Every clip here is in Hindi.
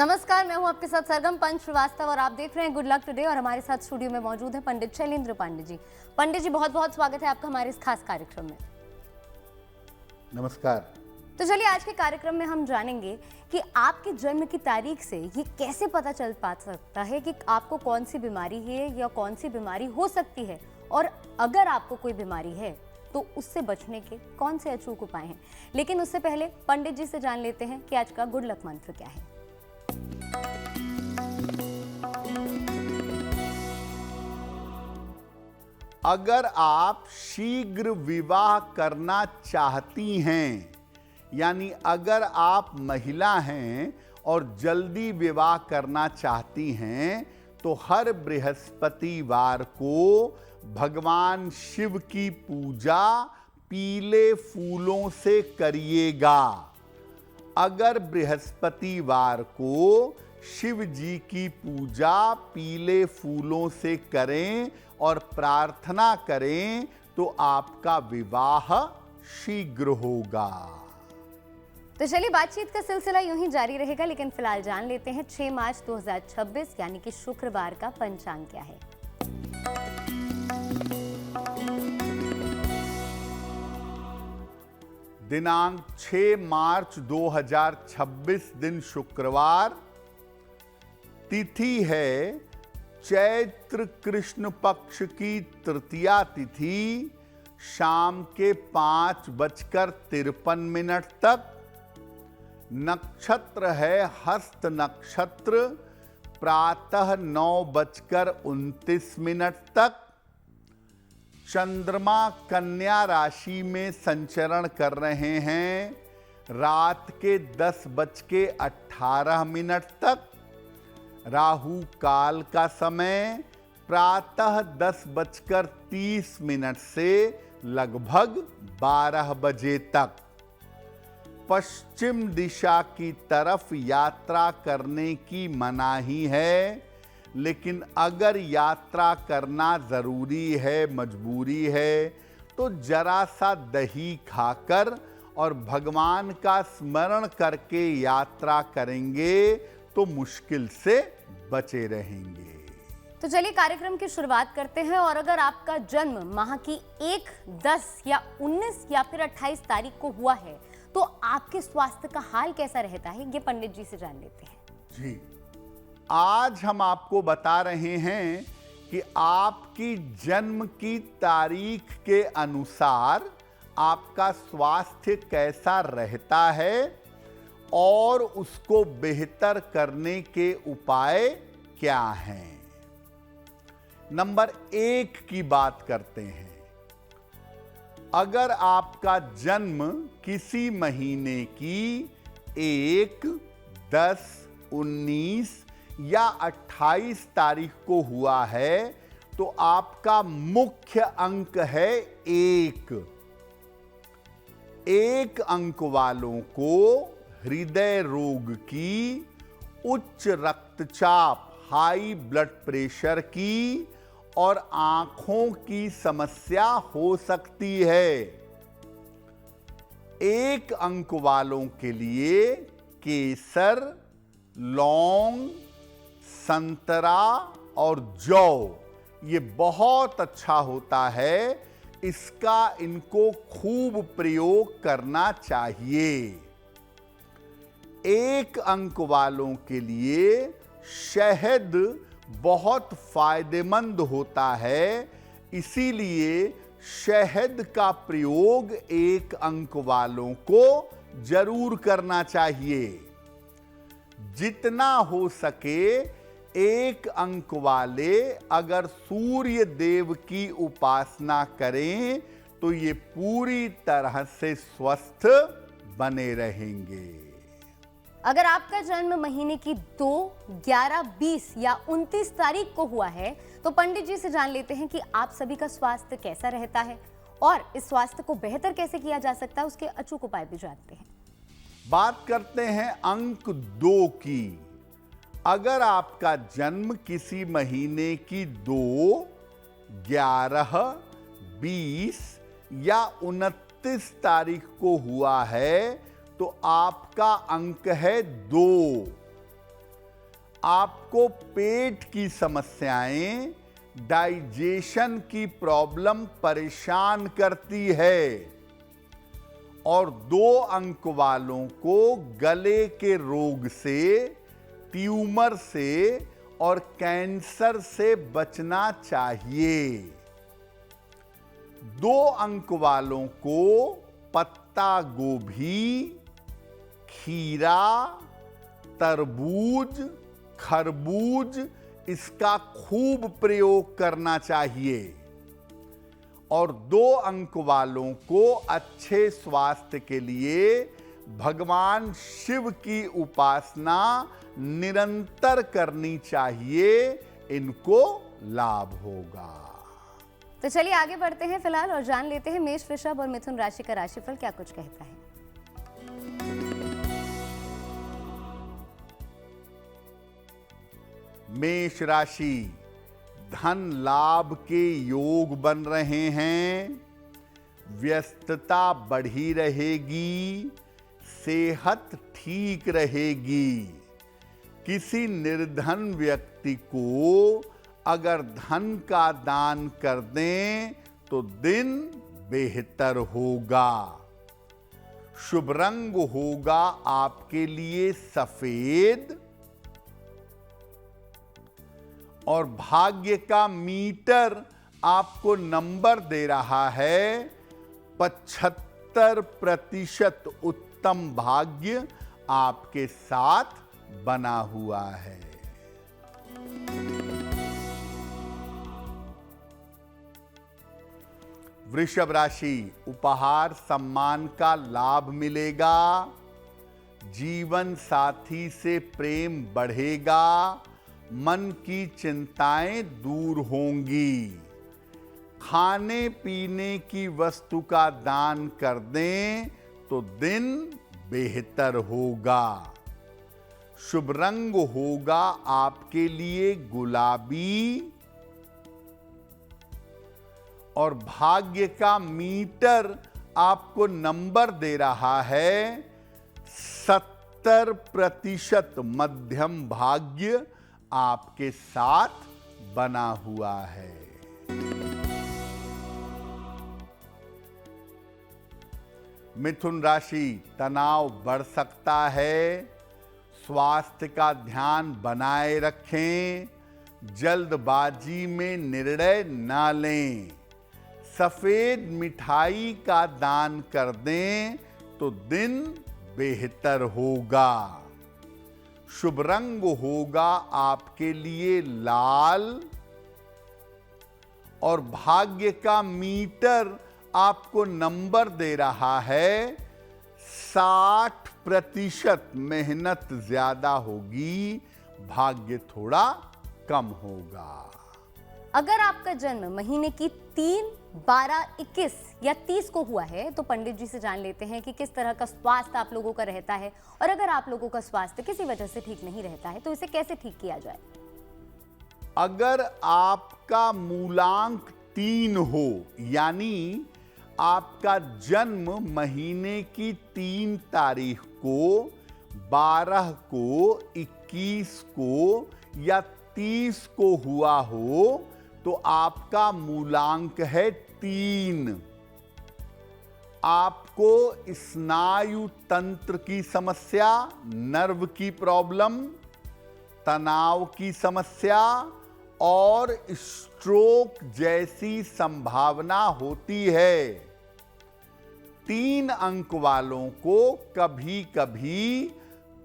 नमस्कार, मैं हूं आपके साथ सरगम पंच श्रीवास्तव और आप देख रहे हैं गुड लक टुडे। और हमारे साथ स्टूडियो में मौजूद है पंडित शैलेंद्र पांडे जी। पंडित जी, बहुत बहुत स्वागत है आपका हमारे इस खास कार्यक्रम में। नमस्कार। तो चलिए, आज के कार्यक्रम में हम जानेंगे कि आपके जन्म की तारीख से ये कैसे पता चल पा सकता है कि आपको कौन सी बीमारी है या कौन सी बीमारी हो सकती है, और अगर आपको कोई बीमारी है तो उससे बचने के कौन से अचूक उपाय हैं। लेकिन उससे पहले पंडित जी से जान लेते हैं कि आज का गुड लक मंत्र क्या है। अगर आप शीघ्र विवाह करना चाहती हैं, यानी अगर आप महिला हैं और जल्दी विवाह करना चाहती हैं, तो हर बृहस्पतिवार को भगवान शिव की पूजा पीले फूलों से करिएगा। अगर बृहस्पतिवार को शिव जी की पूजा पीले फूलों से करें और प्रार्थना करें तो आपका विवाह शीघ्र होगा। तो चलिए, बातचीत का सिलसिला यूं ही जारी रहेगा, लेकिन फिलहाल जान लेते हैं 6 मार्च 2026 यानी कि शुक्रवार का पंचांग क्या है। दिनांक 6 मार्च 2026 दिन शुक्रवार। तिथि है चैत्र कृष्ण पक्ष की तृतीया तिथि, शाम के 5:53 तक। नक्षत्र है हस्त नक्षत्र, प्रातः 9:29 तक। चंद्रमा कन्या राशि में संचरण कर रहे हैं रात के 10:18 तक। राहु काल का समय प्रातः 10:30 से लगभग 12 बजे तक। पश्चिम दिशा की तरफ यात्रा करने की मनाही है, लेकिन अगर यात्रा करना जरूरी है, मजबूरी है, तो जरा सा दही खाकर और भगवान का स्मरण करके यात्रा करेंगे तो मुश्किल से बचे रहेंगे। तो चलिए, कार्यक्रम की शुरुआत करते हैं। और अगर आपका जन्म माह की 1, 10 या 19 या फिर 28 तारीख को हुआ है तो आपके स्वास्थ्य का हाल कैसा रहता है, ये पंडित जी से जान लेते हैं। जी, आज हम आपको बता रहे हैं कि आपकी जन्म की तारीख के अनुसार आपका स्वास्थ्य कैसा रहता है और उसको बेहतर करने के उपाय क्या हैं। नंबर 1 की बात करते हैं। अगर आपका जन्म किसी महीने की 1, 10, 19 या 28 तारीख को हुआ है तो आपका मुख्य अंक है 1। 1 अंक वालों को हृदय रोग की, उच्च रक्तचाप हाई ब्लड प्रेशर की और आंखों की समस्या हो सकती है। 1 अंक वालों के लिए केसर, लौंग, संतरा और जौ ये बहुत अच्छा होता है। इसका इनको खूब प्रयोग करना चाहिए। 1 अंक वालों के लिए शहद बहुत फायदेमंद होता है, इसीलिए शहद का प्रयोग 1 अंक वालों को जरूर करना चाहिए। जितना हो सके 1 अंक वाले अगर सूर्य देव की उपासना करें तो ये पूरी तरह से स्वस्थ बने रहेंगे। अगर आपका जन्म महीने की 2, 11, 20 या 29 तारीख को हुआ है तो पंडित जी से जान लेते हैं कि आप सभी का स्वास्थ्य कैसा रहता है और इस स्वास्थ्य को बेहतर कैसे किया जा सकता है, उसके अचूक उपाय भी जानते हैं। बात करते हैं अंक 2 की। अगर आपका जन्म किसी महीने की 2, 11, 20 या 29 तारीख को हुआ है तो आपका अंक है 2। आपको पेट की समस्याएं, डाइजेशन की प्रॉब्लम परेशान करती है और 2 अंक वालों को गले के रोग से, ट्यूमर से और कैंसर से बचना चाहिए। 2 अंक वालों को पत्ता गोभी, खीरा, तरबूज, खरबूज इसका खूब प्रयोग करना चाहिए और 2 अंक वालों को अच्छे स्वास्थ्य के लिए भगवान शिव की उपासना निरंतर करनी चाहिए। इनको लाभ होगा। तो चलिए आगे बढ़ते हैं फिलहाल और जान लेते हैं मेष, वृषभ और मिथुन राशि का राशिफल क्या कुछ कहता है। मेष राशि, धन लाभ के योग बन रहे हैं, व्यस्तता बढ़ी रहेगी, सेहत ठीक रहेगी। किसी निर्धन व्यक्ति को अगर धन का दान कर दें तो दिन बेहतर होगा। शुभ रंग होगा आपके लिए सफेद और भाग्य का मीटर आपको नंबर दे रहा है 75% उत्तम भाग्य आपके साथ बना हुआ है। वृषभ राशि, उपहार सम्मान का लाभ मिलेगा, जीवन साथी से प्रेम बढ़ेगा, मन की चिंताएं दूर होंगी। खाने पीने की वस्तु का दान कर दें तो दिन बेहतर होगा। शुभ रंग होगा आपके लिए गुलाबी और भाग्य का मीटर आपको नंबर दे रहा है 70% मध्यम भाग्य आपके साथ बना हुआ है। मिथुन राशि, तनाव बढ़ सकता है, स्वास्थ्य का ध्यान बनाए रखें, जल्दबाजी में निर्णय ना लें। सफेद मिठाई का दान कर दें तो दिन बेहतर होगा। शुभ रंग होगा आपके लिए लाल और भाग्य का मीटर आपको नंबर दे रहा है 60%। मेहनत ज्यादा होगी, भाग्य थोड़ा कम होगा। अगर आपका जन्म महीने की 3, 12, 21 या 30 को हुआ है तो पंडित जी से जान लेते हैं कि किस तरह का स्वास्थ्य आप लोगों का रहता है और अगर आप लोगों का स्वास्थ्य किसी वजह से ठीक नहीं रहता है तो इसे कैसे ठीक किया जाए। अगर आपका मूलांक 3 हो, यानी आपका जन्म महीने की 3 तारीख को, 12 को, 21 को या 30 को हुआ हो तो आपका मूलांक है 3। आपको स्नायु तंत्र की समस्या, नर्व की प्रॉब्लम, तनाव की समस्या और स्ट्रोक जैसी संभावना होती है। 3 अंक वालों को कभी कभी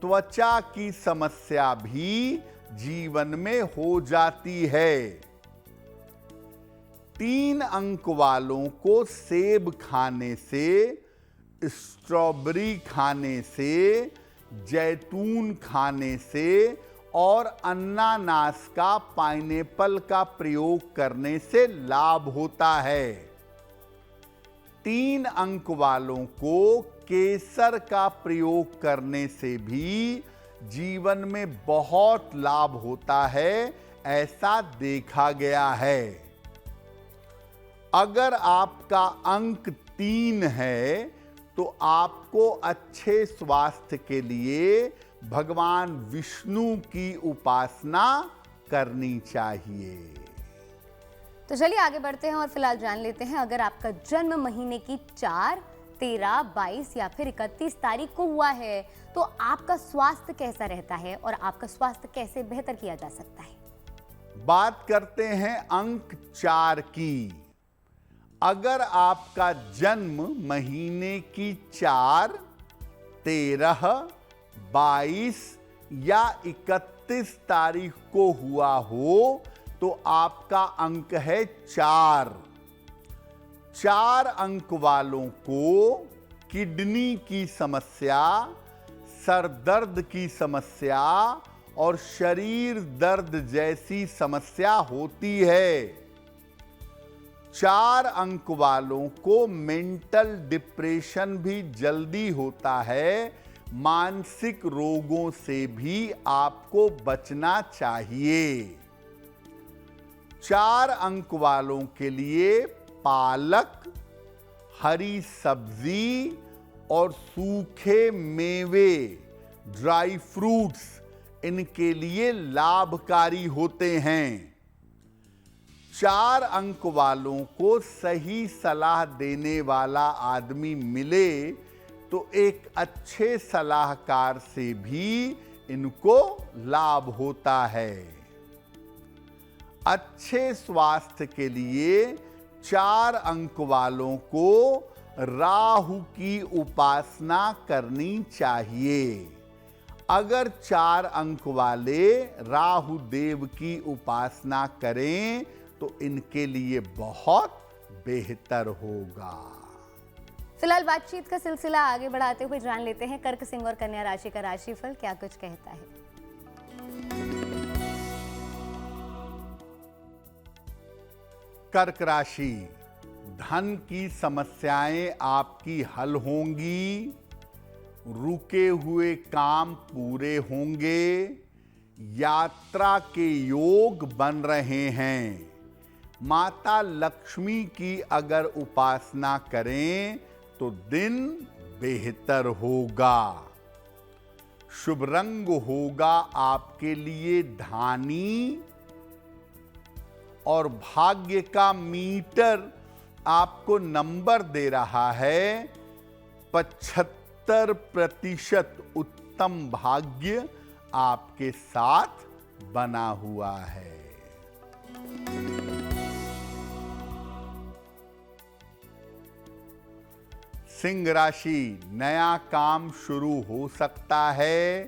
त्वचा की समस्या भी जीवन में हो जाती है। 3 अंक वालों को सेब खाने से, स्ट्रॉबेरी खाने से, जैतून खाने से और अनानास का, पाइनएप्पल का प्रयोग करने से लाभ होता है। 3 अंक वालों को केसर का प्रयोग करने से भी जीवन में बहुत लाभ होता है, ऐसा देखा गया है। अगर आपका अंक 3 है तो आपको अच्छे स्वास्थ्य के लिए भगवान विष्णु की उपासना करनी चाहिए। तो चलिए आगे बढ़ते हैं और फिलहाल जान लेते हैं, अगर आपका जन्म महीने की 4, 13, 22 या फिर 31 तारीख को हुआ है तो आपका स्वास्थ्य कैसा रहता है और आपका स्वास्थ्य कैसे बेहतर किया जा सकता है। बात करते हैं अंक 4 की। अगर आपका जन्म महीने की 4, 13, 22 या 31 तारीख को हुआ हो तो आपका अंक है 4। 4 अंक वालों को किडनी की समस्या, सर दर्द की समस्या और शरीर दर्द जैसी समस्या होती है। 4 अंक वालों को मेंटल डिप्रेशन भी जल्दी होता है। मानसिक रोगों से भी आपको बचना चाहिए। 4 अंक वालों के लिए पालक, हरी सब्जी और सूखे मेवे, ड्राई फ्रूट्स इनके लिए लाभकारी होते हैं। 4 अंक वालों को सही सलाह देने वाला आदमी मिले तो एक अच्छे सलाहकार से भी इनको लाभ होता है। अच्छे स्वास्थ्य के लिए 4 अंक वालों को राहु की उपासना करनी चाहिए। अगर 4 अंक वाले राहु देव की उपासना करें तो इनके लिए बहुत बेहतर होगा। फिलहाल बातचीत का सिलसिला आगे बढ़ाते हुए जान लेते हैं कर्क, सिंह और कन्या राशि का राशिफल क्या कुछ कहता है। कर्क राशि, धन की समस्याएं आपकी हल होंगी। रुके हुए काम पूरे होंगे। यात्रा के योग बन रहे हैं। माता लक्ष्मी की अगर उपासना करें तो दिन बेहतर होगा। शुभ रंग होगा आपके लिए धानी और भाग्य का मीटर आपको नंबर दे रहा है 75% उत्तम भाग्य आपके साथ बना हुआ है। सिंह राशि, नया काम शुरू हो सकता है।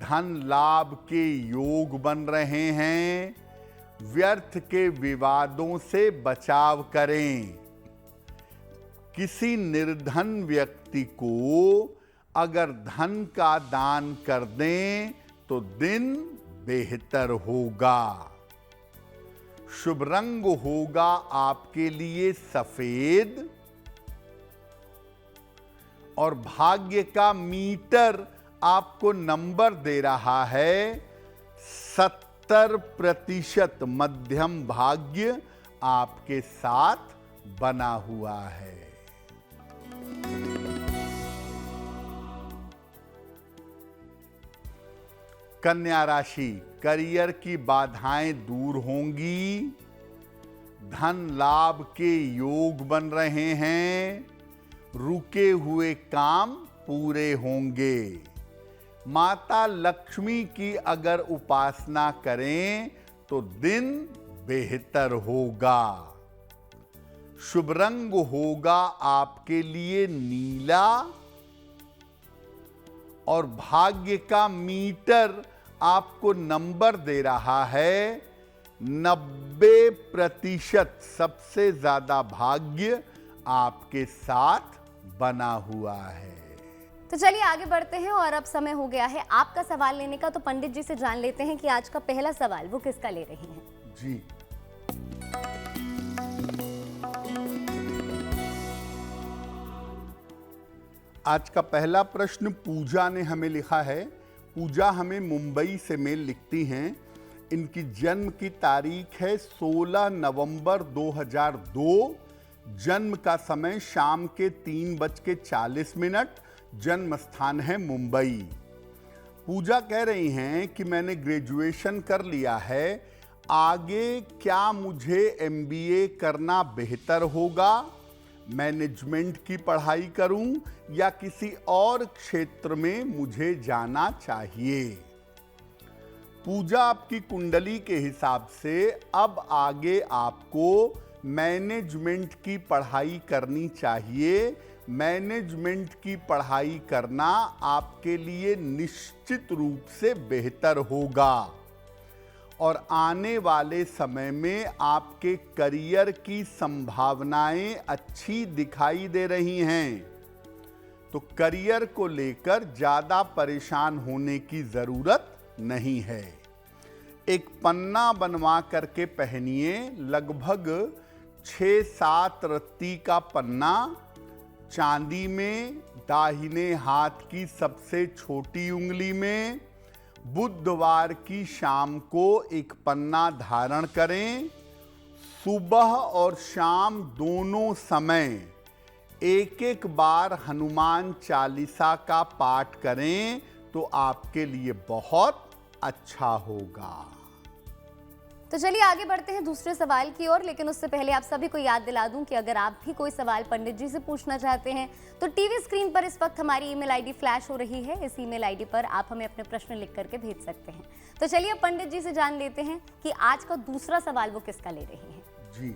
धन लाभ के योग बन रहे हैं। व्यर्थ के विवादों से बचाव करें। किसी निर्धन व्यक्ति को अगर धन का दान कर दें तो दिन बेहतर होगा। शुभ रंग होगा आपके लिए सफेद और भाग्य का मीटर आपको नंबर दे रहा है 70% मध्यम भाग्य आपके साथ बना हुआ है। कन्या राशि, करियर की बाधाएं दूर होंगी। धन लाभ के योग बन रहे हैं। रुके हुए काम पूरे होंगे। माता लक्ष्मी की अगर उपासना करें तो दिन बेहतर होगा। शुभ रंग होगा आपके लिए नीला और भाग्य का मीटर आपको नंबर दे रहा है 90%। सबसे ज्यादा भाग्य आपके साथ बना हुआ है। तो चलिए आगे बढ़ते हैं और अब समय हो गया है आपका सवाल लेने का। तो पंडित जी से जान लेते हैं कि आज का पहला सवाल वो किसका ले रहे हैं। जी, आज का पहला प्रश्न पूजा ने हमें लिखा है। पूजा हमें मुंबई से मेल लिखती हैं। इनकी जन्म की तारीख है 16 नवंबर 2002। जन्म का समय शाम के 3:40। जन्म स्थान है मुंबई। पूजा कह रही हैं कि मैंने ग्रेजुएशन कर लिया है, आगे क्या मुझे एमबीए करना बेहतर होगा, मैनेजमेंट की पढ़ाई करूं या किसी और क्षेत्र में मुझे जाना चाहिए। पूजा, आपकी कुंडली के हिसाब से अब आगे आपको मैनेजमेंट की पढ़ाई करनी चाहिए। मैनेजमेंट की पढ़ाई करना आपके लिए निश्चित रूप से बेहतर होगा और आने वाले समय में आपके करियर की संभावनाएं अच्छी दिखाई दे रही हैं। तो करियर को लेकर ज़्यादा परेशान होने की ज़रूरत नहीं है। एक पन्ना बनवा करके पहनिए, लगभग 6-7 रत्ती का पन्ना, चांदी में, दाहिने हाथ की सबसे छोटी उंगली में। बुधवार की शाम को एक पन्ना धारण करें। सुबह और शाम दोनों समय एक बार हनुमान चालीसा का पाठ करें तो आपके लिए बहुत अच्छा होगा। तो चलिए आगे बढ़ते हैं दूसरे सवाल की ओर, लेकिन उससे पहले आप सभी को याद दिला दूं कि अगर आप भी कोई सवाल पंडित जी से पूछना चाहते हैं तो टीवी स्क्रीन पर इस वक्त हमारी ईमेल आईडी फ्लैश हो रही है। इस ईमेल आईडी पर आप हमें अपने प्रश्न लिख करके भेज सकते हैं। तो चलिए अब पंडित जी से जान लेते हैं कि आज का दूसरा सवाल वो किसका ले रही हैं। जी,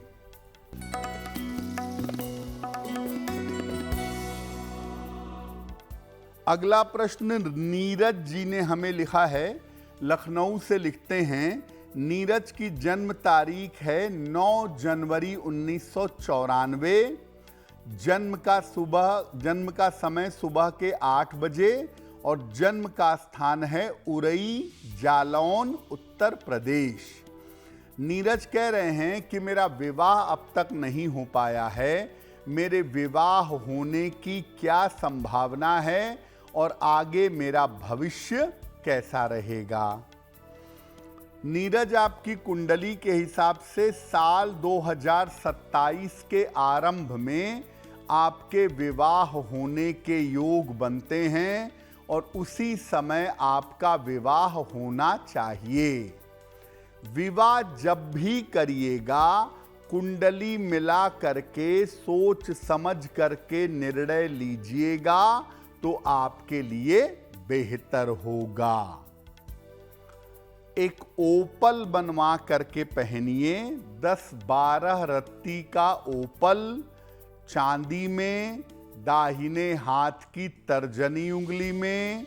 अगला प्रश्न नीरज जी ने हमें लिखा है, लखनऊ से लिखते हैं। नीरज की जन्म तारीख है 9 जनवरी 1994। जन्म का समय सुबह के 8 बजे और जन्म का स्थान है उरई, जालौन, उत्तर प्रदेश। नीरज कह रहे हैं कि मेरा विवाह अब तक नहीं हो पाया है, मेरे विवाह होने की क्या संभावना है और आगे मेरा भविष्य कैसा रहेगा। नीरज, आपकी कुंडली के हिसाब से साल 2027 के आरंभ में आपके विवाह होने के योग बनते हैं और उसी समय आपका विवाह होना चाहिए। विवाह जब भी करिएगा कुंडली मिला करके सोच समझ करके निर्णय लीजिएगा तो आपके लिए बेहतर होगा। एक ओपल बनवा करके पहनिए, 10-12 रत्ती का ओपल, चांदी में, दाहिने हाथ की तर्जनी उंगली में।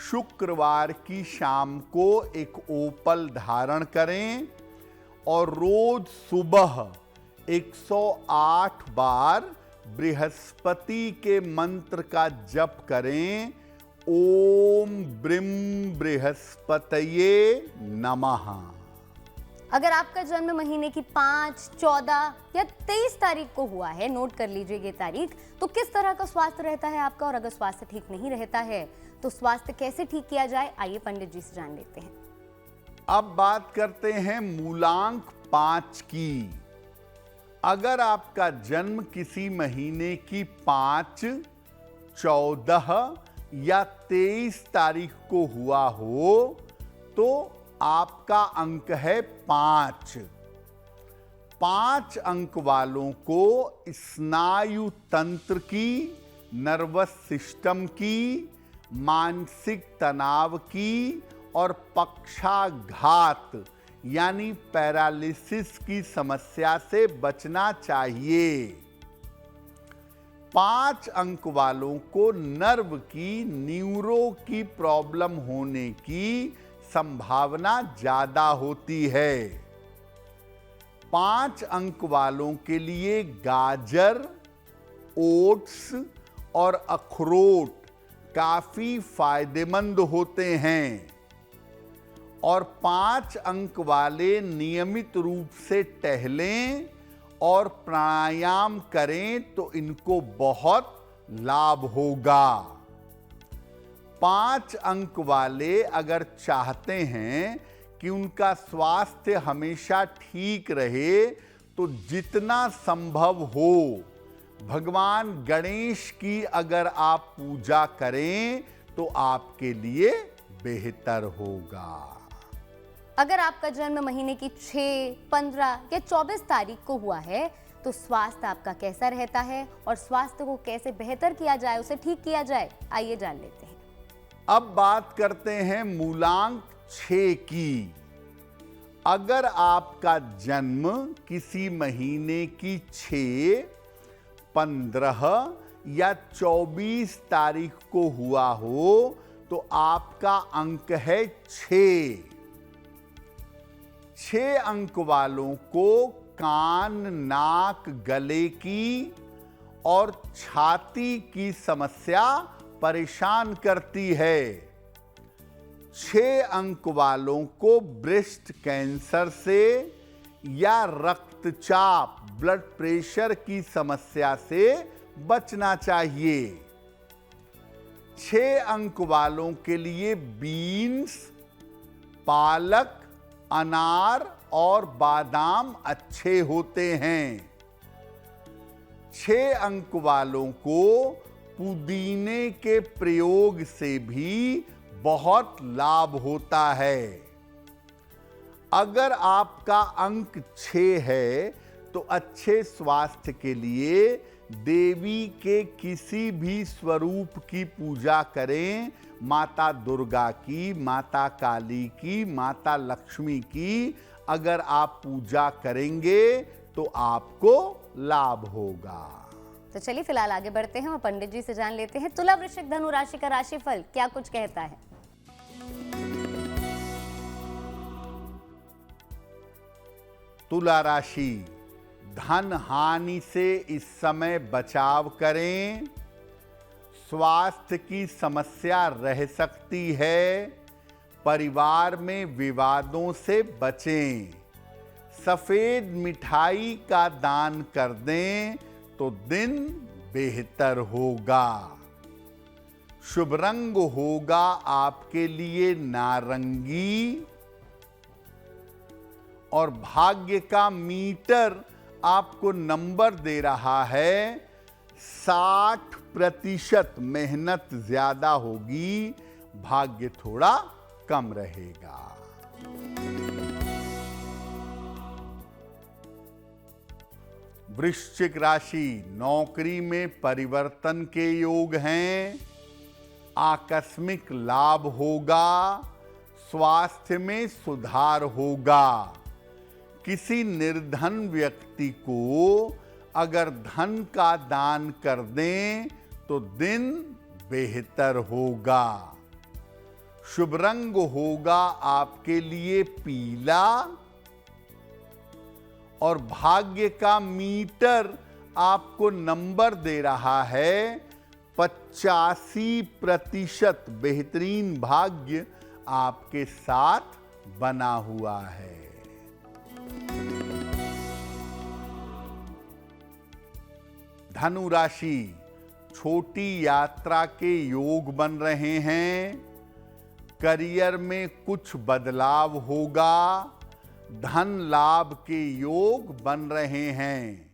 शुक्रवार की शाम को एक ओपल धारण करें और रोज सुबह 108 बार बृहस्पति के मंत्र का जप करें। ओम ब्रीम बृहस्पतये नमः। अगर आपका जन्म महीने की 5, 14 या 23 तारीख को हुआ है, नोट कर लीजिए ये तारीख, तो किस तरह का स्वास्थ्य रहता है आपका, और अगर स्वास्थ्य ठीक नहीं रहता है तो स्वास्थ्य कैसे ठीक किया जाए, आइए पंडित जी से जान लेते हैं। अब बात करते हैं मूलांक 5 की। अगर आपका जन्म किसी महीने की 5, 14 या 23 तारीख को हुआ हो तो आपका अंक है 5। 5 अंक वालों को स्नायु तंत्र की, नर्वस सिस्टम की, मानसिक तनाव की और पक्षाघात यानी पैरालिसिस की समस्या से बचना चाहिए। 5 अंक वालों को नर्व की, न्यूरो की प्रॉब्लम होने की संभावना ज्यादा होती है। 5 अंक वालों के लिए गाजर, ओट्स और अखरोट काफी फायदेमंद होते हैं और 5 अंक वाले नियमित रूप से टहलें और प्राणायाम करें तो इनको बहुत लाभ होगा। 5 अंक वाले अगर चाहते हैं कि उनका स्वास्थ्य हमेशा ठीक रहे तो जितना संभव हो भगवान गणेश की अगर आप पूजा करें तो आपके लिए बेहतर होगा। अगर आपका जन्म महीने की 6, 15 या 24 तारीख को हुआ है तो स्वास्थ्य आपका कैसा रहता है और स्वास्थ्य को कैसे बेहतर किया जाए, उसे ठीक किया जाए, आइए जान लेते हैं। अब बात करते हैं मूलांक 6 की। अगर आपका जन्म किसी महीने की 6, 15 या 24 तारीख को हुआ हो तो आपका अंक है 6। 6 अंक वालों को कान, नाक, गले की और छाती की समस्या परेशान करती है। 6 अंक वालों को ब्रेस्ट कैंसर से या रक्तचाप, ब्लड प्रेशर की समस्या से बचना चाहिए। 6 अंक वालों के लिए बीन्स, पालक, अनार और बादाम अच्छे होते हैं। 6 अंक वालों को पुदीने के प्रयोग से भी बहुत लाभ होता है। अगर आपका अंक 6 है तो अच्छे स्वास्थ्य के लिए देवी के किसी भी स्वरूप की पूजा करें। माता दुर्गा की, माता काली की, माता लक्ष्मी की अगर आप पूजा करेंगे तो आपको लाभ होगा। तो चलिए फिलहाल आगे बढ़ते हैं और पंडित जी से जान लेते हैं तुला, वृश्चिक, धनु राशि का राशिफल क्या कुछ कहता है। तुला राशि, धन हानि से इस समय बचाव करें। स्वास्थ्य की समस्या रह सकती है। परिवार में विवादों से बचें। सफेद मिठाई का दान कर दें तो दिन बेहतर होगा। शुभ रंग होगा आपके लिए नारंगी और भाग्य का मीटर आपको नंबर दे रहा है 60%। मेहनत ज्यादा होगी, भाग्य थोड़ा कम रहेगा। वृश्चिक राशि, नौकरी में परिवर्तन के योग हैं। आकस्मिक लाभ होगा। स्वास्थ्य में सुधार होगा। किसी निर्धन व्यक्ति को अगर धन का दान कर दें तो दिन बेहतर होगा। शुभ रंग होगा आपके लिए पीला और भाग्य का मीटर आपको नंबर दे रहा है 85%। बेहतरीन भाग्य आपके साथ बना हुआ है। धनु राशि, छोटी यात्रा के योग बन रहे हैं। करियर में कुछ बदलाव होगा। धन लाभ के योग बन रहे हैं।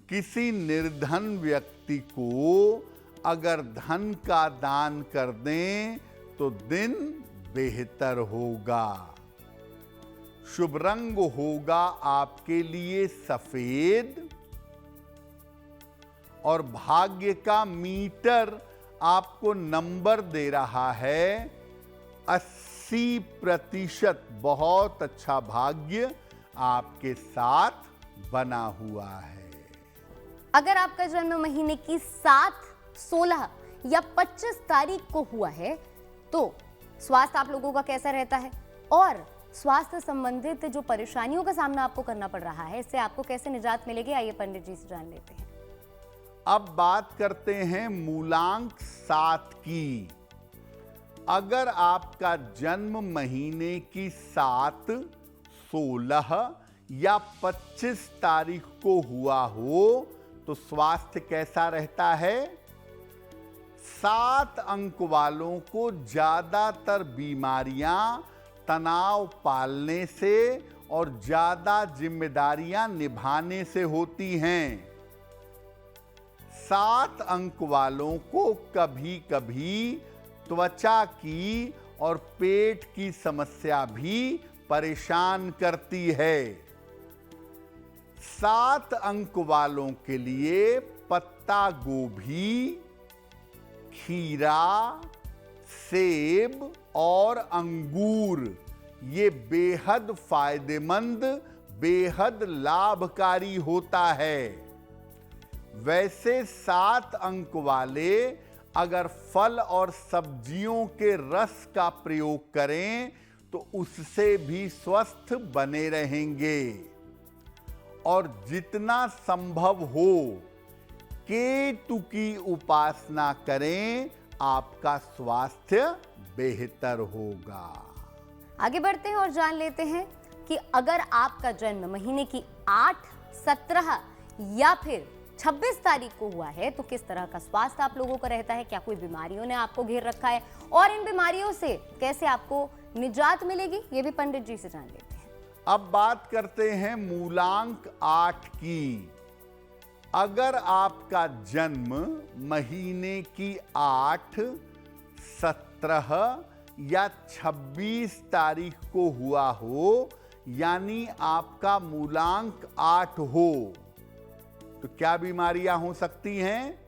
किसी निर्धन व्यक्ति को अगर धन का दान कर दें तो दिन बेहतर होगा। शुभ रंग होगा आपके लिए सफेद और भाग्य का मीटर आपको नंबर दे रहा है 80%। बहुत अच्छा भाग्य आपके साथ बना हुआ है। अगर आपका जन्म महीने की 7, 16 या 25 तारीख को हुआ है तो स्वास्थ्य आप लोगों का कैसा रहता है और स्वास्थ्य संबंधित जो परेशानियों का सामना आपको करना पड़ रहा है, इससे आपको कैसे निजात मिलेगी, आइए पंडित जी से जान लेते हैं। अब बात करते हैं मूलांक 7 की। अगर आपका जन्म महीने की 7, 16 या 25 तारीख को हुआ हो तो स्वास्थ्य कैसा रहता है। 7 अंक वालों को ज्यादातर बीमारियां तनाव पालने से और ज्यादा जिम्मेदारियां निभाने से होती हैं। 7 अंक वालों को कभी कभी त्वचा की और पेट की समस्या भी परेशान करती है। 7 अंक वालों के लिए पत्ता गोभी, खीरा, सेब और अंगूर ये बेहद फायदेमंद, बेहद लाभकारी होता है। वैसे 7 अंक वाले अगर फल और सब्जियों के रस का प्रयोग करें तो उससे भी स्वस्थ बने रहेंगे। और जितना संभव हो केतु की उपासना करें, आपका स्वास्थ्य बेहतर होगा। आगे बढ़ते हैं और जान लेते हैं कि अगर आपका जन्म महीने की 8, 17 या फिर 26 तारीख को हुआ है तो किस तरह का स्वास्थ्य आप लोगों का रहता है, क्या कोई बीमारियों ने आपको घेर रखा है और इन बीमारियों से कैसे आपको निजात मिलेगी, ये भी पंडित जी से जान लेते हैं। अब बात करते हैं मूलांक 8 की। अगर आपका जन्म महीने की 8, 17 या 26 तारीख को हुआ हो, यानी आपका मूलांक 8 हो, तो क्या बीमारियां हो सकती हैं?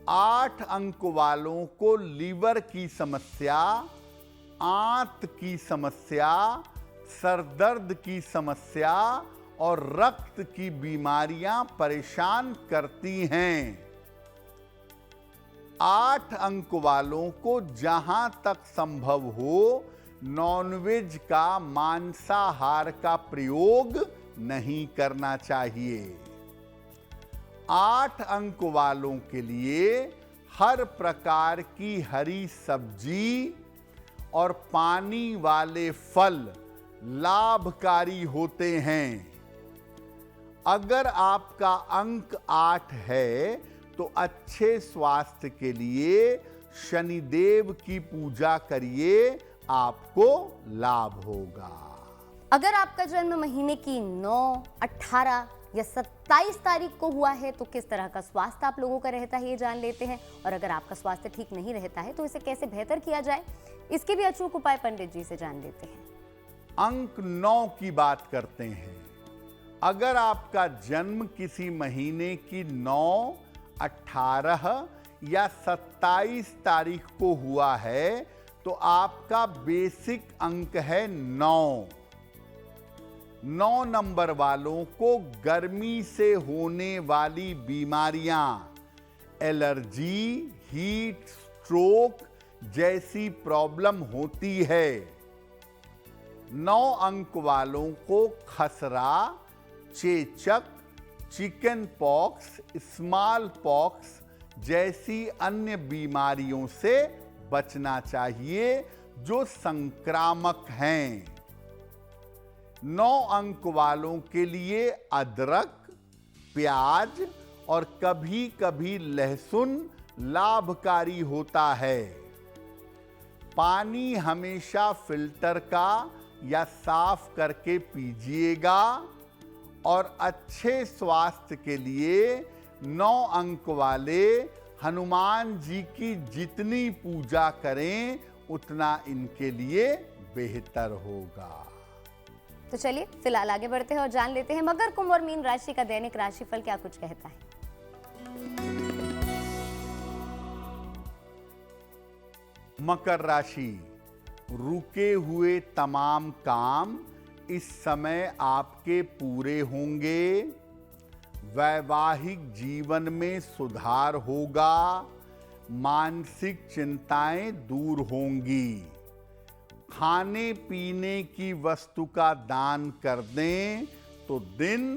8 अंक वालों को लीवर की समस्या, आंत की समस्या, सरदर्द की समस्या और रक्त की बीमारियां परेशान करती हैं। 8 अंक वालों को जहां तक संभव हो नॉनवेज का, मांसाहार का प्रयोग नहीं करना चाहिए। 8 अंक वालों के लिए हर प्रकार की हरी सब्जी और पानी वाले फल लाभकारी होते हैं। अगर आपका अंक 8 है तो अच्छे स्वास्थ्य के लिए शनिदेव की पूजा करिए, आपको लाभ होगा। अगर आपका जन्म महीने की 9, 18 या 27 तारीख को हुआ है तो किस तरह का स्वास्थ्य आप लोगों का रहता है, ये जान लेते हैं। और अगर आपका स्वास्थ्य ठीक नहीं रहता है तो इसे कैसे बेहतर किया जाए, इसके भी अचूक उपाय पंडित जी से जान लेते हैं। अंक 9 की बात करते हैं। अगर आपका जन्म किसी महीने की 9, 18 या 27 तारीख को हुआ है तो आपका बेसिक अंक है 9। 9 नंबर वालों को गर्मी से होने वाली बीमारियां, एलर्जी, हीट स्ट्रोक जैसी प्रॉब्लम होती है। 9 अंक वालों को खसरा, चेचक, चिकन पॉक्स, स्मॉल पॉक्स जैसी अन्य बीमारियों से बचना चाहिए जो संक्रामक हैं। 9 अंक वालों के लिए अदरक, प्याज और कभी-कभी लहसुन लाभकारी होता है। पानी हमेशा फिल्टर का या साफ करके पीजिएगा। और अच्छे स्वास्थ्य के लिए 9 अंक वाले हनुमान जी की जितनी पूजा करें उतना इनके लिए बेहतर होगा। तो चलिए फिलहाल आगे बढ़ते हैं और जान लेते हैं मकर, कुंभ और मीन राशि का दैनिक राशिफल क्या कुछ कहता है। मकर राशि, रुके हुए तमाम काम इस समय आपके पूरे होंगे। वैवाहिक जीवन में सुधार होगा। मानसिक चिंताएं दूर होंगी। खाने पीने की वस्तु का दान कर दें तो दिन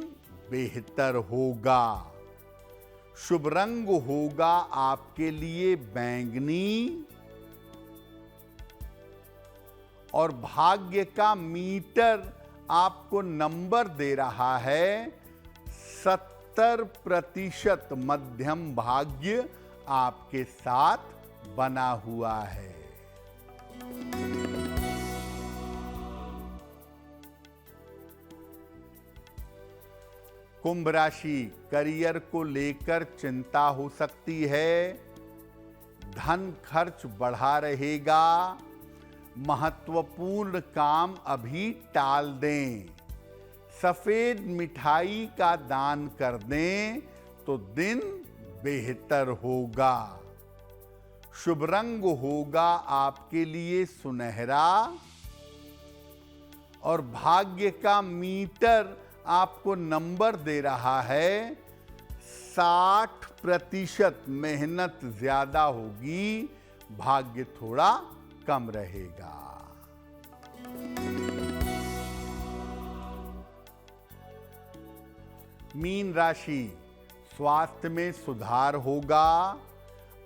बेहतर होगा। शुभ रंग होगा आपके लिए बैंगनी। और भाग्य का मीटर आपको नंबर दे रहा है 70% मध्यम भाग्य आपके साथ बना हुआ है। कुंभ राशि, करियर को लेकर चिंता हो सकती है। धन खर्च बढ़ा रहेगा। महत्वपूर्ण काम अभी टाल दें। सफेद मिठाई का दान कर दें तो दिन बेहतर होगा। शुभ रंग होगा आपके लिए सुनहरा और भाग्य का मीटर आपको नंबर दे रहा है 60%। मेहनत ज्यादा होगी, भाग्य थोड़ा कम रहेगा। मीन राशि, स्वास्थ्य में सुधार होगा,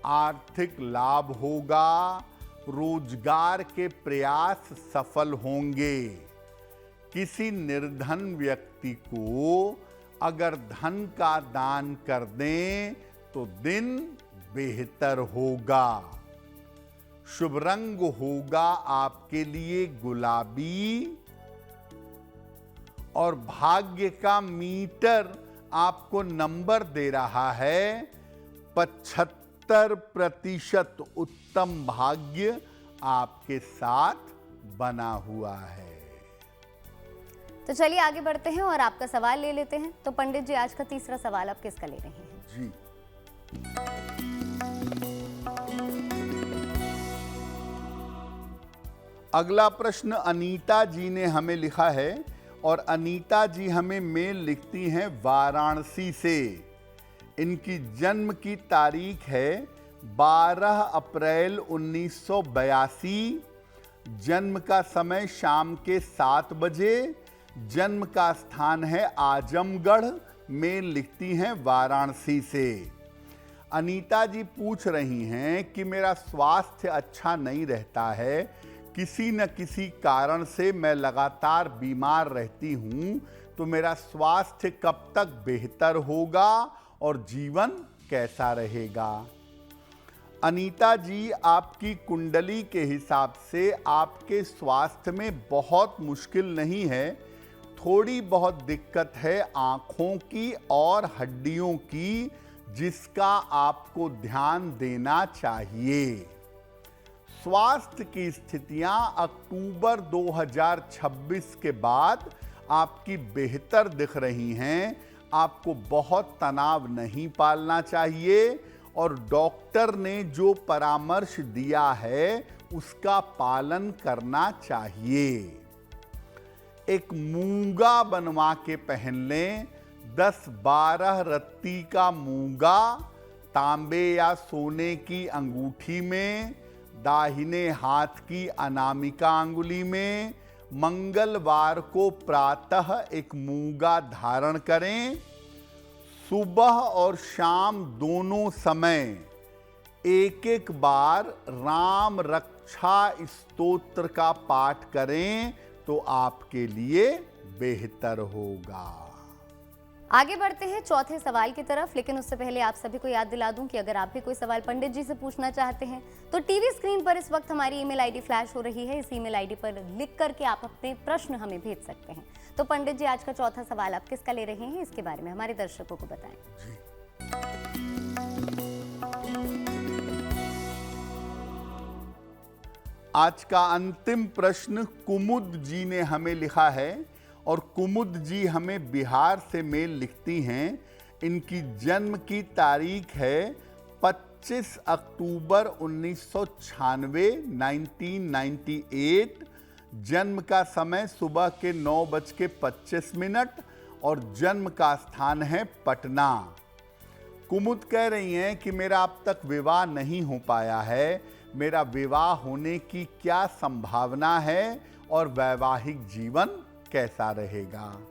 आर्थिक लाभ होगा, रोजगार के प्रयास सफल होंगे। किसी निर्धन व्यक्ति को अगर धन का दान कर दें तो दिन बेहतर होगा। शुभ रंग होगा आपके लिए गुलाबी और भाग्य का मीटर आपको नंबर दे रहा है 75%। उत्तम भाग्य आपके साथ बना हुआ है। तो चलिए आगे बढ़ते हैं और आपका सवाल ले लेते हैं। तो पंडित जी, आज का तीसरा सवाल आप किसका ले रहे हैं? जी, अगला प्रश्न अनीता जी ने हमें लिखा है और अनीता जी हमें मेल लिखती हैं वाराणसी से। इनकी जन्म की तारीख है 12 अप्रैल 1982। जन्म का समय शाम के 7 बजे। जन्म का स्थान है आजमगढ़। मेल लिखती हैं वाराणसी से। अनीता जी पूछ रही हैं कि मेरा स्वास्थ्य अच्छा नहीं रहता है, किसी न किसी कारण से मैं लगातार बीमार रहती हूं, तो मेरा स्वास्थ्य कब तक बेहतर होगा और जीवन कैसा रहेगा? अनीता जी, आपकी कुंडली के हिसाब से आपके स्वास्थ्य में बहुत मुश्किल नहीं है, थोड़ी बहुत दिक्कत है आंखों की और हड्डियों की, जिसका आपको ध्यान देना चाहिए। स्वास्थ्य की स्थितियां अक्टूबर 2026 के बाद आपकी बेहतर दिख रही हैं। आपको बहुत तनाव नहीं पालना चाहिए और डॉक्टर ने जो परामर्श दिया है उसका पालन करना चाहिए। एक मूंगा बनवा के पहन लें। 10-12 रत्ती का मूंगा तांबे या सोने की अंगूठी में, दाहिने हाथ की अनामिका अंगुली में। मंगलवार को प्रातः एक मूंगा धारण करें। सुबह और शाम दोनों समय एक बार राम रक्षा स्तोत्र का पाठ करें तो आपके लिए बेहतर होगा। आगे बढ़ते हैं चौथे सवाल की तरफ, लेकिन उससे पहले आप सभी को याद दिला दूं कि अगर आप भी कोई सवाल पंडित जी से पूछना चाहते हैं तो टीवी स्क्रीन पर इस वक्त हमारी ईमेल आईडी फ्लैश हो रही है। इस ईमेल आईडी पर लिख करके आप अपने प्रश्न हमें भेज सकते हैं। तो पंडित जी, आज का चौथा सवाल आप किसका ले रहे हैं, इसके बारे में हमारे दर्शकों को बताएं। आज का अंतिम प्रश्न कुमुद जी ने हमें लिखा है और कुमुद जी हमें बिहार से मेल लिखती हैं। इनकी जन्म की तारीख है 25 अक्टूबर 1996, 1998। जन्म का समय सुबह के 9:25 और जन्म का स्थान है पटना। कुमुद कह रही हैं कि मेरा अब तक विवाह नहीं हो पाया है, मेरा विवाह होने की क्या संभावना है और वैवाहिक जीवन कैसा रहेगा?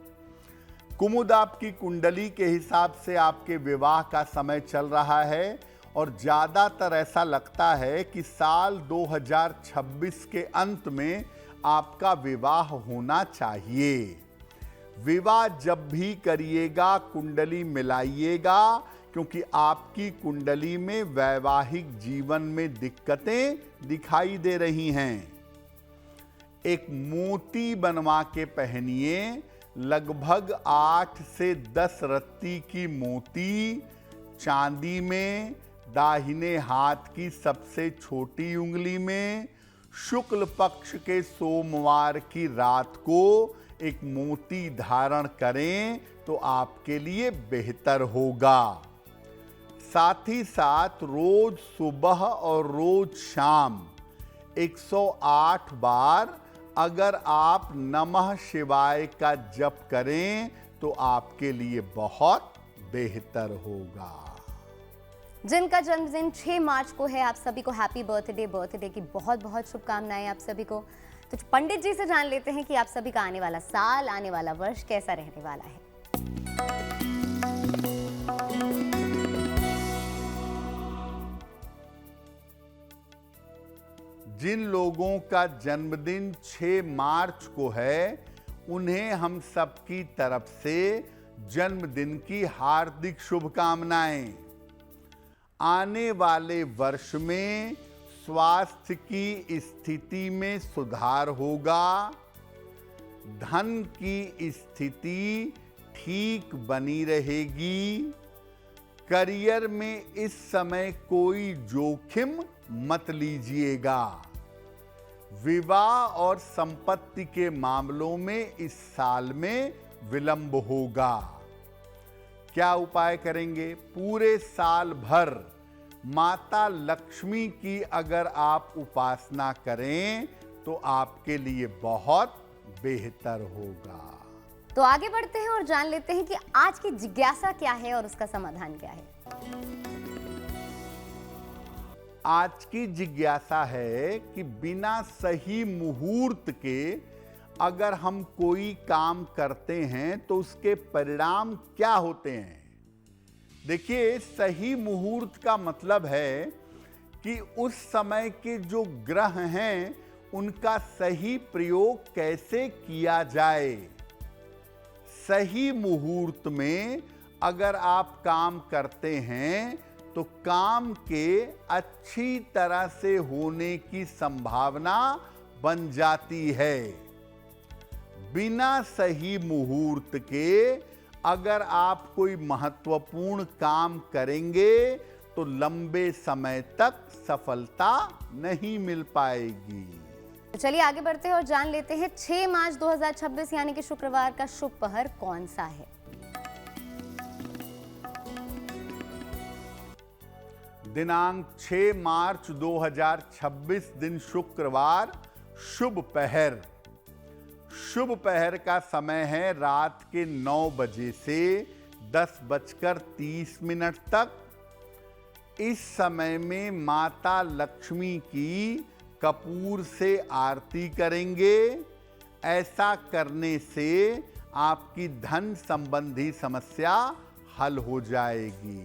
कुमुद, आपकी कुंडली के हिसाब से आपके विवाह का समय चल रहा है और ज़्यादातर ऐसा लगता है कि साल 2026 के अंत में आपका विवाह होना चाहिए। विवाह जब भी करिएगा कुंडली मिलाइएगा, क्योंकि आपकी कुंडली में वैवाहिक जीवन में दिक्कतें दिखाई दे रही हैं। एक मोती बनवा के पहनिए। लगभग 8 से 10 रत्ती की मोती चांदी में, दाहिने हाथ की सबसे छोटी उंगली में। शुक्ल पक्ष के सोमवार की रात को एक मोती धारण करें तो आपके लिए बेहतर होगा। साथ ही साथ रोज सुबह और रोज शाम 108 बार अगर आप नमः शिवाय का जप करें तो आपके लिए बहुत बेहतर होगा। जिनका जन्मदिन 6 मार्च को है, आप सभी को हैप्पी बर्थडे की बहुत बहुत शुभकामनाएं आप सभी को। तो पंडित जी से जान लेते हैं कि आप सभी का आने वाला साल, आने वाला वर्ष कैसा रहने वाला है। जिन लोगों का जन्मदिन 6 मार्च को है, उन्हें हम सबकी तरफ से जन्मदिन की हार्दिक शुभकामनाएं। आने वाले वर्ष में स्वास्थ्य की स्थिति में सुधार होगा, धन की स्थिति ठीक बनी रहेगी, करियर में इस समय कोई जोखिम मत लीजिएगा, विवाह और संपत्ति के मामलों में इस साल में विलंब होगा। क्या उपाय करेंगे? पूरे साल भर माता लक्ष्मी की अगर आप उपासना करें तो आपके लिए बहुत बेहतर होगा। तो आगे बढ़ते हैं और जान लेते हैं कि आज की जिज्ञासा क्या है और उसका समाधान क्या है। आज की जिज्ञासा है कि बिना सही मुहूर्त के अगर हम कोई काम करते हैं तो उसके परिणाम क्या होते हैं। देखिए, सही मुहूर्त का मतलब है कि उस समय के जो ग्रह हैं उनका सही प्रयोग कैसे किया जाए। सही मुहूर्त में अगर आप काम करते हैं तो काम के अच्छी तरह से होने की संभावना बन जाती है। बिना सही मुहूर्त के अगर आप कोई महत्वपूर्ण काम करेंगे तो लंबे समय तक सफलता नहीं मिल पाएगी। तो चलिए आगे बढ़ते हैं और जान लेते हैं 6 मार्च 2026 यानी कि शुक्रवार का शुभ पहर कौन सा है। दिनांक 6 मार्च 2026 दिन शुक्रवार, शुभ पहर। शुभ पहर का समय है रात के 9 बजे से 10:30 तक। इस समय में माता लक्ष्मी की कपूर से आरती करेंगे। ऐसा करने से आपकी धन संबंधी समस्या हल हो जाएगी।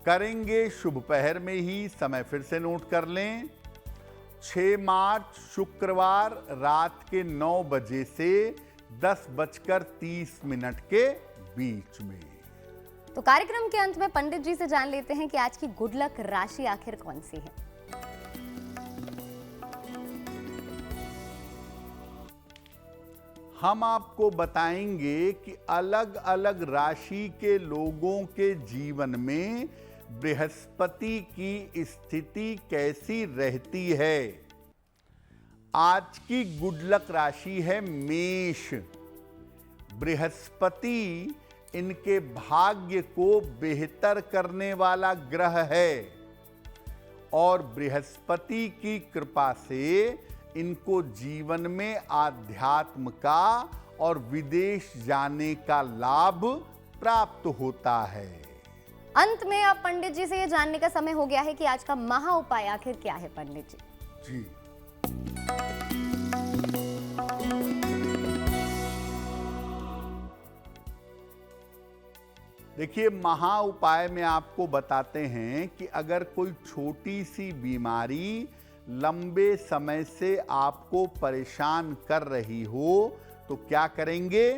करेंगे शुभ पहर में ही, समय फिर से नोट कर लें। 6 मार्च शुक्रवार रात के 9 बजे से 10:30 के बीच में। तो कार्यक्रम के अंत में पंडित जी से जान लेते हैं कि आज की गुड लक राशि आखिर कौन सी है। हम आपको बताएंगे कि अलग अलग राशि के लोगों के जीवन में बृहस्पति की स्थिति कैसी रहती है। आज की गुड लक राशि है मेष। बृहस्पति इनके भाग्य को बेहतर करने वाला ग्रह है और बृहस्पति की कृपा से इनको जीवन में आध्यात्म का और विदेश जाने का लाभ प्राप्त होता है। अंत में अब पंडित जी से ये जानने का समय हो गया है कि आज का महा उपाय आखिर क्या है पंडित जी। जी, देखिए, महा उपाय में आपको बताते हैं कि अगर कोई छोटी सी बीमारी लंबे समय से आपको परेशान कर रही हो तो क्या करेंगे।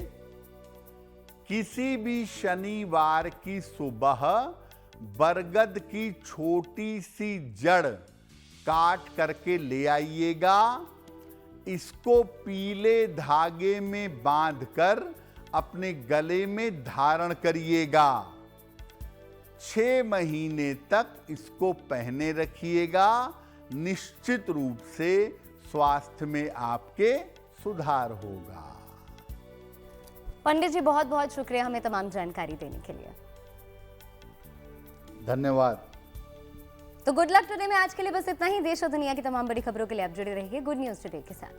किसी भी शनिवार की सुबह बरगद की छोटी सी जड़ काट करके ले आइएगा। इसको पीले धागे में बांधकर अपने गले में धारण करिएगा। 6 महीने तक इसको पहने रखिएगा। निश्चित रूप से स्वास्थ्य में आपके सुधार होगा। पंडित जी बहुत बहुत शुक्रिया हमें तमाम जानकारी देने के लिए। धन्यवाद। तो गुड लक टुडे में आज के लिए बस इतना ही। देश और दुनिया की तमाम बड़ी खबरों के लिए आप जुड़े रहिए गुड न्यूज टुडे के साथ।